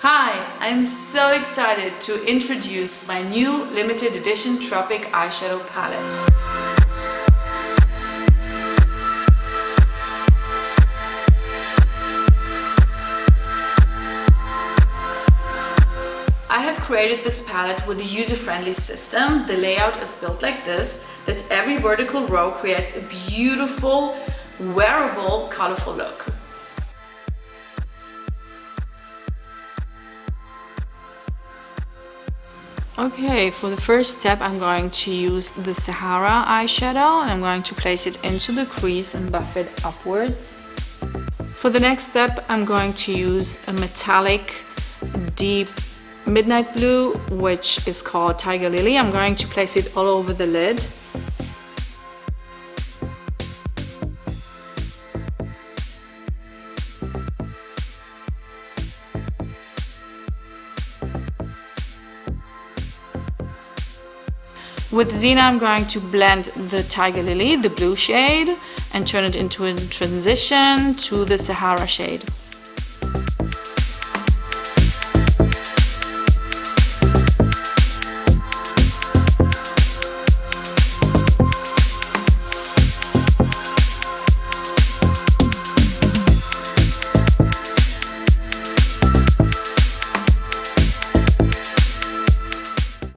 Hi, I'm so excited to introduce my new limited edition Tropic Eye Shadow Palette. I have created this palette with a user-friendly system. The layout is built like this, that every vertical row creates a beautiful, wearable, colorful look. Okay, for the first step I'm going to use the Sahara eyeshadow and I'm going to place it into the crease and buff it upwards. For the next step I'm going to use a metallic deep midnight blue, which is called Tiger Lily. I'm going to place it all over the lid. With Zena, I'm going to blend the Tiger Lily, the blue shade, and turn it into a transition to the Sahara shade.